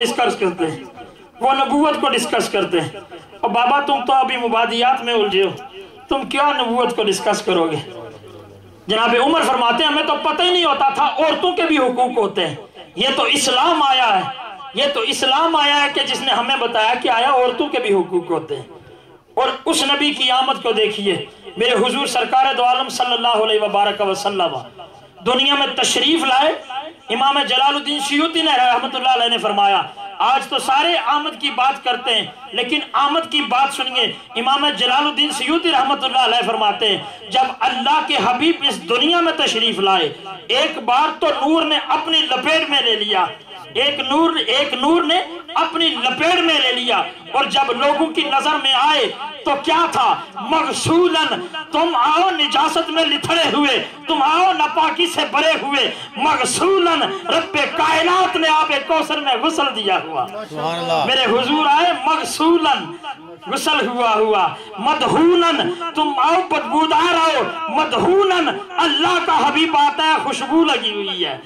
Discuss करते हैं, वो नबूवत को डिस्कस करते हैं। और बाबा तुम तो अभी मुबादियात में उलझे हो, तुम क्या नबूवत को डिस्कस करोगे। जनाब उमर फरमाते हैं हमें तो पता ही नहीं होता था औरतों के भी हुकूक होते हैं। ये तो इस्लाम आया है, ये तो इस्लाम आया है कि जिसने हमें बताया कि आया औरतों के भी हुकूक होते हैं। और उस नबी की आमद को देखिए, मेरे हुजूर सरकार दो आलम सल्लल्लाहु अलैहि वसल्लम दुनिया में तशरीफ लाए। इमाम जलालुद्दीन सयूती ने रहमतुल्लाह अलैह ने फरमाया, आज तो सारे आमद की बात करते हैं, लेकिन आमद की बात सुनिए। इमाम जलालुद्दीन सयूती रहमतुल्लाह अलैह फरमाते हैं, जब अल्लाह के हबीब इस दुनिया में तशरीफ लाए, एक बार तो नूर ने अपनी लपेट में ले लिया, एक नूर ने अपनी लपेट में ले लिया। और जब लोगों की नजर में आए तो क्या था, मगसूलन, तुम आओ निजासत में लिथड़े हुए, तुम आओ नापाकी से भरे हुए, मगसूलन, रब्बे कायनात ने आप एक कौसर में गुस्ल दिया हुआ। मेरे हुजूर आए मगसूलन, गुस्ल हुआ, मदहूनन, तुम आओ बदबूदार आओ, मदहूनन, अल्लाह का हबीब आता है खुशबू लगी हुई है।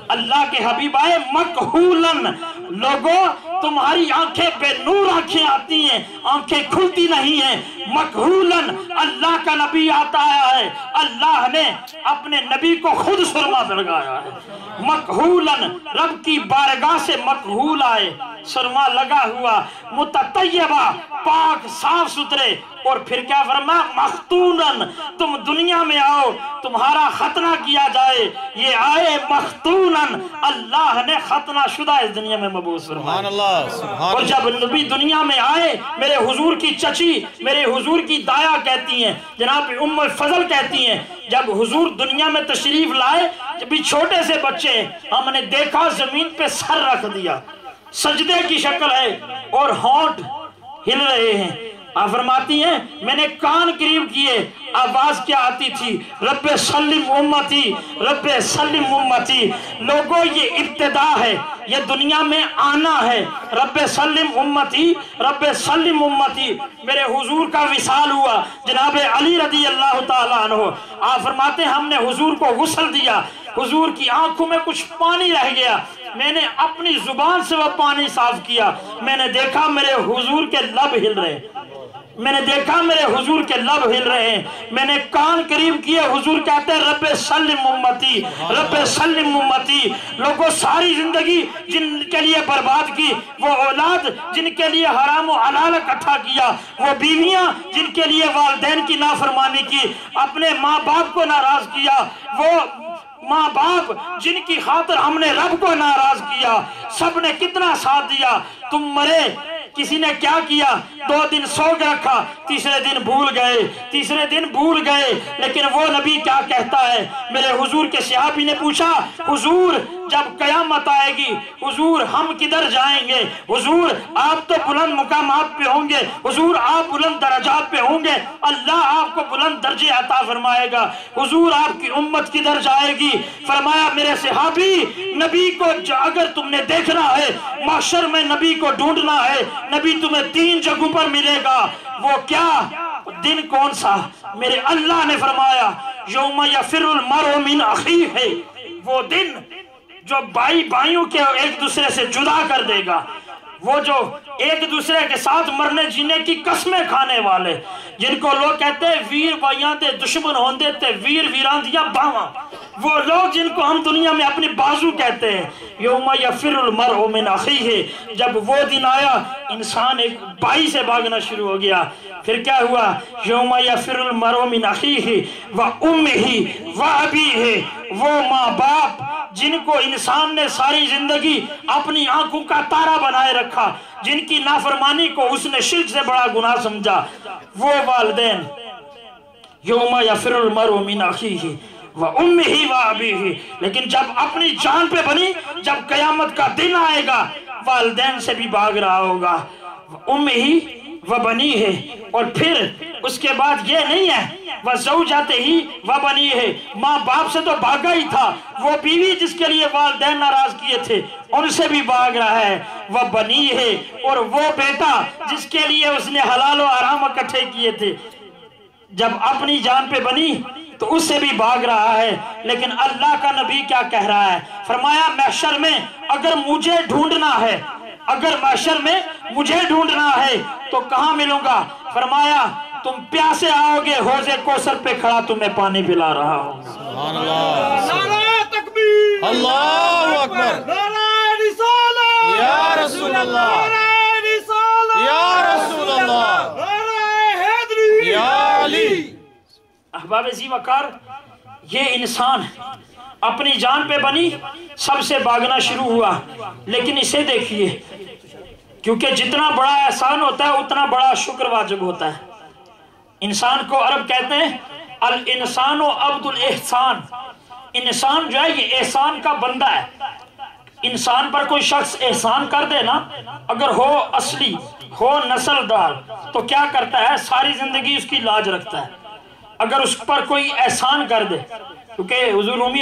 अल्लाह के हबीब आए मकहूलन, लोगों तुम्हारी आंखें बेनूर आंखें आती हैं, आंखें खुलती नहीं हैं। मकहूलन, अल्लाह का नबी आता है, अल्लाह ने अपने नबी को खुद सुरमा लगाया है। मकहूलन, रब की बारगाह से मकहूल आए, सुरमा लगा हुआ, मुततय्यबा, पाक साफ सुथरे। और फिर क्या फरमाया, मख्तूनन, तुम दुनिया में आओ, तुम्हारा खतना किया जाए। ये आए मख्तूनन, अल्लाह ने खतना शुदा इस दुनिया में मबूस फरमाया। और जब नबी दुनिया में आए, मेरे हुजूर की चची, मेरे हुजूर की दाया कहती हैं, जनाब उम्म फजल कहती हैं, जब हुजूर दुनिया में तशरीफ लाए, जब भी छोटे से बच्चे, हमने देखा जमीन पे सर रख दिया, सजदे की शक्ल है और होंठ हिल रहे हैं। आप फरमाती हैं मैंने कान करीब किए, आवाज क्या आती थी, रब्बे सल्लिम उम्मती, रब्बे सल्लिम उम्मती। लोगों ये इब्तिदा है, ये दुनिया में आना है, रब्बे सल्लिम उम्मती, रब्बे सल्लिम उम्मती। मेरे हुजूर का विसाल हुआ, जनाब अली रदी अल्लाह ताला अन्हु, आप फरमाते हैं हमने हुजूर को गुस्ल दिया, हुजूर की आंखों में कुछ पानी रह गया, मैंने अपनी जुबान से वह पानी साफ किया, मैंने देखा मेरे हुजूर के लब हिल रहे, मैंने देखा मेरे हुजूर के लब हिल रहे हैं। मैंने कान करीब किए, हुजूर कहते हैं रब्बे सल्लिम उम्मती, रब्बे सल्लिम उम्मती। लोगों सारी जिंदगी जिनके लिए बर्बाद की, वो औलाद जिनके लिए हराम और हलाल इकट्ठा किया, वो बीवियां जिनके लिए वालिदैन की नाफरमानी की, अपने माँ बाप को नाराज किया, वो माँ बाप जिनकी खातिर हमने रब को नाराज किया, सब ने कितना साथ दिया। तुम मरे, किसी ने क्या किया, 2 दिन सो के रखा, तीसरे दिन भूल गए, तीसरे दिन भूल गए। लेकिन वो नबी क्या कहता है, मेरे हुजूर के सहाबी ने पूछा, हुजूर जब कयामत आएगी, हुजूर हम किधर जाएंगे, हुजूर आप तो बुलंद मुकामात पे होंगे, हुजूर आप बुलंद दर्जात पे होंगे, अल्लाह आपको बुलंद दर्जे अता फरमाएगा, हुजूर आपकी उम्मत किधर जाएगी। फरमाया मेरे सहाबी, नबी को अगर तुमने देखना है, महशर में नबी को ढूंढना है, नबी तुम्हें 3 जगहों पर मिलेगा। वो क्या दिन, कौन सा? मेरे अल्लाह ने फरमाया यौम यफिरुल मरउ मिन अखीही, वो दिन जो भाई भाइयों के एक दूसरे से जुदा कर देगा, वो जो एक दूसरे के साथ मरने जीने की कस्में खाने वाले, जिनको लोग कहते हैं वीर भाइयां दे दुश्मन होंदे ते वीर वीरां दियां बावां, वो लोग जिनको हम दुनिया में अपनी बाजू कहते हैं। यौम यफिरुल मरउ मिन अखीही, जब वो दिन आया, इंसान एक भाई से भागना शुरू हो गया। फिर क्या हुआ, यौम यफिरुल मरउ मिन अखीही व उम्मिही व अबीही, वो माँ बाप जिनको इंसान ने सारी जिंदगी अपनी आंखों का तारा बनाए रखा, जिनकी नाफरमानी को उसने शिर्क से बड़ा गुनाह समझा, वो वालिदैन। यौम यफिरुल मरउ मिन अखीही व उम्मिही व अबीही, लेकिन जब अपनी जान पे बनी, जब कयामत का दिन आएगा, वालिदैन से भी भाग रहा होगा, उम्मिही व बनी है। और फिर उसके बाद ये नहीं है वह ज़ौजाते ही वह बनी है, माँ बाप से तो भागा ही था, वो बीवी जिसके लिए वालिदैन नाराज किए थे उनसे भी भाग रहा है, वह बनी है। और वो बेटा जिसके लिए उसने हलाल और हराम इकट्ठे किए थे, जब अपनी जान पे बनी तो उससे भी भाग रहा है। लेकिन अल्लाह का नबी क्या कह रहा है, फरमाया महशर में अगर मुझे ढूंढना है, اگر محشر میں مجھے ڈھونڈنا ہے تو کہاں ملوں گا؟ فرمایا تم پیاسے آؤ گے، حوض کوثر پہ کھڑا تمہیں پانی پلا رہا ہوں۔ سبحان اللہ، نعرہ تکبیر، اللہ اکبر، نعرہ رسالت یا رسول اللہ، نعرہ رسالت یا رسول اللہ، نعرہ حیدری یا علی۔ احباب ذی وقار، یہ انسان اپنی جان پہ بنی سب سے بھاگنا شروع ہوا، لیکن اسے دیکھیے، کیونکہ جتنا بڑا احسان ہوتا ہے اتنا بڑا شکر واجب ہوتا ہے۔ انسان کو عرب کہتے ہیں الانسان و عبد الاحسان، انسان جو ہے یہ احسان کا بندہ ہے۔ انسان پر کوئی شخص احسان کر دے نا، اگر ہو اصلی، ہو نسل دار، تو کیا کرتا ہے؟ ساری زندگی اس کی لاج رکھتا ہے۔ اگر اس پر کوئی احسان کر دے، کیونکہ حضور رومی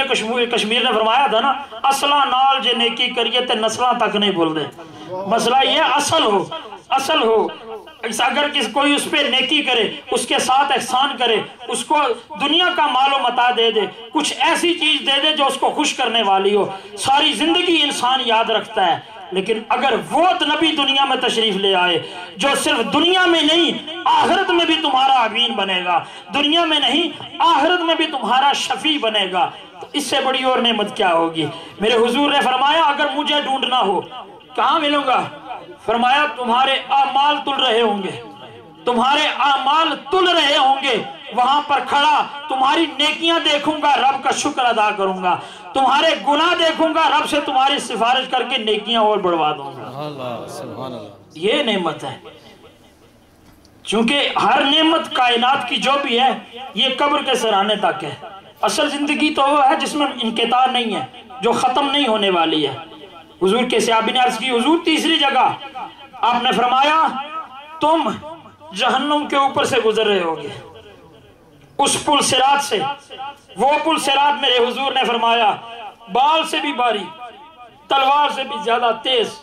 کشمیر نے فرمایا تھا نا، اصلہ نال جے نیکی کریے تے نسلہ تک نہیں بھول دے۔ مسئلہ یہ اصل ہو، اگر کوئی اس پہ نیکی کرے، اس کے ساتھ احسان کرے، اس کو دنیا کا مال و متاع دے دے، کچھ ایسی چیز دے دے جو اس کو خوش کرنے والی ہو، ساری زندگی انسان یاد رکھتا ہے۔ لیکن اگر وہ نبی دنیا میں تشریف لے آئے جو صرف دنیا میں نہیں آخرت میں بھی تمہارا عوین بنے گا، دنیا میں نہیں آخرت میں بھی تمہارا شفیع بنے گا، تو اس سے بڑی اور نعمت کیا ہوگی؟ میرے حضور نے فرمایا اگر مجھے ڈھونڈنا ہو کہاں ملوں گا؟ فرمایا تمہارے اعمال تل رہے ہوں گے، تمہارے اعمال تل رہے ہوں گے، وہاں پر کھڑا تمہاری نیکیاں دیکھوں گا، رب کا شکر ادا کروں گا، تمہارے گناہ دیکھوں گا، رب سے تمہاری سفارش کر کے نیکیاں اور بڑھوا دوں گا۔ سبحان اللہ، یہ نعمت ہے، چونکہ ہر نعمت کائنات کی جو بھی ہے یہ قبر کے سرانے تک ہے۔ اصل زندگی تو وہ ہے جس میں انقطاع نہیں ہے، جو ختم نہیں ہونے والی ہے۔ حضور کے صحابی نے عرض کی حضور تیسری جگہ آپ نے فرمایا تم جہنم کے اوپر سے گزر رہے ہوگے، اس پل صراط سے، وہ پل صراط میرے حضور نے فرمایا بال سے بھی باری، تلوار سے بھی زیادہ تیز۔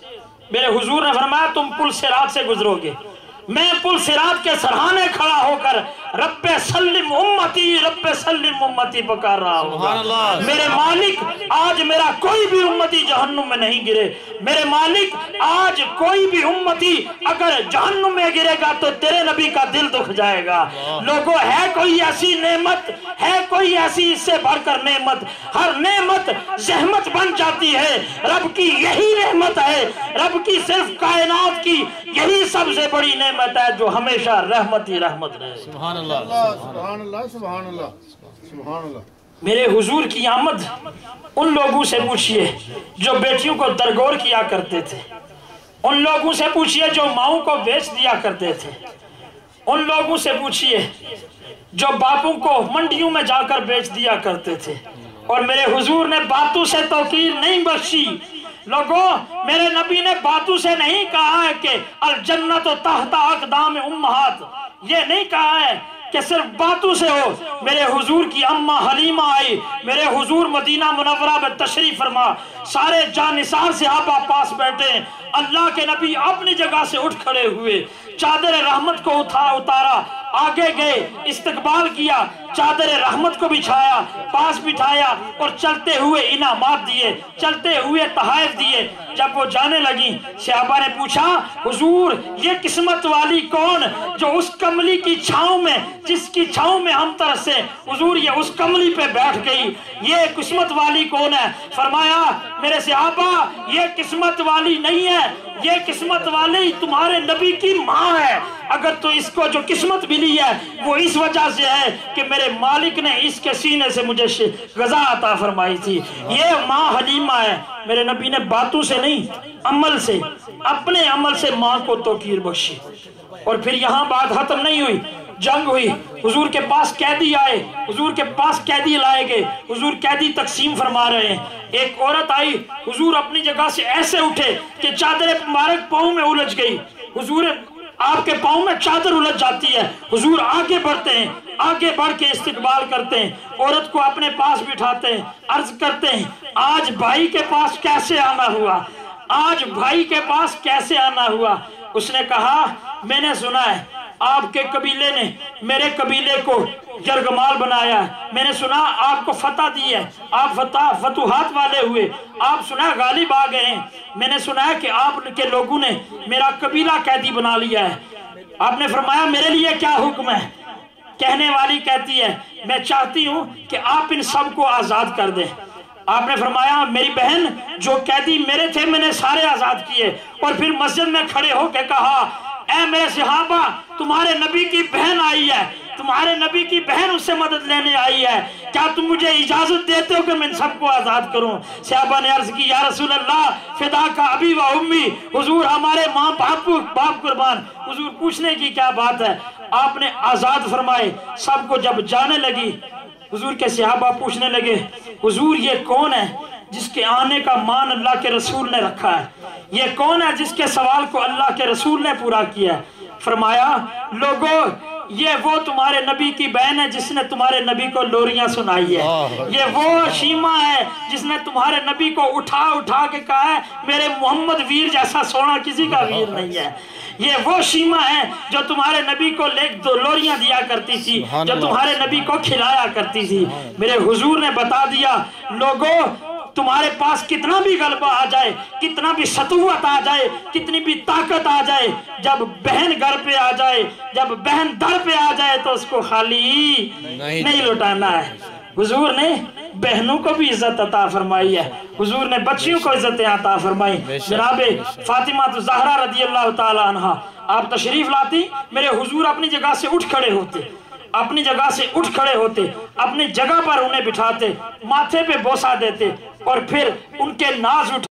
میرے حضور نے فرمایا تم پل صراط سے گزرو گے، میں پل صراط کے سرحانے کھڑا ہو کر رب سلم امتی، رب سلم امتی پکار رہا ہوں۔ میرے مالک آج میرا کوئی بھی امتی جہنم میں نہیں گرے، میرے مالک آج کوئی بھی امتی اگر جہنم میں گرے گا تو تیرے نبی کا دل دکھ جائے گا۔ لوگوں ہے کوئی ایسی نعمت، ہے کوئی ایسی اس سے بڑھ کر نعمت؟ ہر نعمت زحمت بن جاتی ہے، رب کی یہی نعمت ہے، رب کی صرف کائنات کی یہی سب سے بڑی نعمت ہے جو ہمیشہ رحمت ہی رحمت رہے۔ سبحان اللہ، سبحان اللہ، سبحان اللہ، سبحان اللہ۔ میرے حضور کی آمد ان لوگوں سے پوچھئے جو بیٹیوں کو درگور کیا کرتے تھے، ان لوگوں سے پوچھئے جو ماؤں کو بیچ دیا کرتے تھے، ان لوگوں سے پوچھئے جو باپوں کو منڈیوں میں جا کر بیچ دیا کرتے تھے، اور میرے حضور نے باتوں سے توقیر نہیں بخشی۔ لوگوں میرے نبی نے باتوں سے نہیں کہا ہے کہ الجنت تحت اقدام امہات، یہ نہیں کہا ہے کہ صرف باتوں سے ہو۔ میرے حضور کی اماں حلیمہ آئی، میرے حضور مدینہ منورہ میں تشریف فرما، سارے جانثار صحابہ پاس بیٹھے، اللہ کے نبی اپنی جگہ سے اٹھ کھڑے ہوئے، چادر رحمت کو اتارا، آگے گئے، استقبال کیا، چادر رحمت کو بچھایا، پاس بٹھایا اور چلتے ہوئے انعامات دیے، چلتے ہوئے تحائف دیے۔ جب وہ جانے لگیں صحابہ نے پوچھا حضور یہ قسمت والی کون جو اس کملی کی چھاؤں میں، جس کی چھاؤں میں ہم ترسے، حضور یہ اس کملی پہ بیٹھ گئی، یہ قسمت والی کون ہے؟ فرمایا میرے صحابہ یہ قسمت والی نہیں ہے، یہ قسمت والی تمہارے نبی کی ماں ہے۔ اگر تو اس کو جو قسمت ملی ہے وہ اس وجہ سے ہے کہ میرے مالک نے اس کے سینے سے مجھے غذا عطا فرمائی تھی، یہ ماں حلیمہ ہے۔ میرے نبی نے باتوں سے نہیں، عمل سے، اپنے عمل سے ماں کو توقیر بخشی۔ اور پھر یہاں بات ختم نہیں ہوئی، جنگ ہوئی، حضور کے پاس قیدی آئے، حضور کے پاس قیدی لائے گئے، حضور قیدی تقسیم فرما رہے ہیں۔ ایک عورت آئی، حضور اپنی جگہ سے ایسے اٹھے کہ چادر مبارک پاؤں میں الجھ گئی، حضور آپ کے پاؤں میں چادر الجھ جاتی ہے، حضور آگے بڑھتے ہیں، آگے بڑھ کے استقبال کرتے ہیں، عورت کو اپنے پاس بٹھاتے ہیں، عرض کرتے ہیں آج بھائی کے پاس کیسے آنا ہوا، آج بھائی کے پاس کیسے آنا ہوا؟ اس نے کہا میں نے سنا ہے آپ کے قبیلے نے میرے قبیلے کو यरगमाल बनाया है। मैंने सुना आपको फतह दी है, आप फतूहात वाले हुए, आप सुना गालिब आ गए हैं। मैंने सुना है कि आपके लोगों ने मेरा कबीला कैदी बना लिया है। आपने फरमाया मेरे लिए क्या हुक्म है? कहने वाली कहती है मैं चाहती हूँ कि आप इन सब को आज़ाद कर दें। आपने फरमाया मेरी बहन जो कैदी मेरे थे मैंने सारे आज़ाद किए। और फिर मस्जिद में खड़े होकर कहा ऐ मेरे सहाबा, तुम्हारे नबी की बहन आई है, तुम्हारे नबी की बहन उससे मदद लेने आई है, क्या तुम मुझे इजाजत देते हो कि मैं इन सबको आज़ाद करूं? सहाबा ने अर्ज की या रसूल अल्लाह फिदा का अबी व उम्मी, हुजूर हमारे माँ बाप कुर्बान, हुजूर पूछने की क्या बात है। आपने आज़ाद फरमाए। सबको जब जाने लगी हुजूर के सहाबा पूछने लगे हुजूर ये कौन है जिसके आने का मान अल्लाह के रसूल ने रखा है? ये कौन है जिसके सवाल को अल्लाह के रसूल ने पूरा किया? फरमाया लोगों ये वो तुम्हारे नबी की बहन है जिसने तुम्हारे नबी को लोरियां सुनाई है। ये वो शीमा है जिसने तुम्हारे नबी को उठा उठा के कहा है मेरे मोहम्मद वीर जैसा सोना किसी का वीर नहीं है। ये वो शीमा है जो तुम्हारे नबी को लोरियां दिया करती थी, जो तुम्हारे नबी को खिलाया करती थी। मेरे हुजूर ने बता दिया लोगों तुम्हारे पास कितना भी गलबा आ जाए, कितना भी सतुवत आ जाए, कितनी भी ताकत आ जाए, जब बहन घर पे आ जाए, जब बहन दर पे आ जाए तो उसको खाली नहीं लौटाना है। हुजूर ने बहनों को भी इज्जत अता फरमाई है, हुजूर ने बच्चियों को इज्जतें अता फरमाई। जनाबे फातिमा तो ज़हरा रज़ी अल्लाह ताला अन्हा आप तशरीफ लाती, मेरे हुजूर अपनी जगह से उठ खड़े होते, अपनी जगह से उठ खड़े होते, अपनी जगह पर उन्हें बिठाते, माथे पे बोसा देते और फिर उनके नाज उठ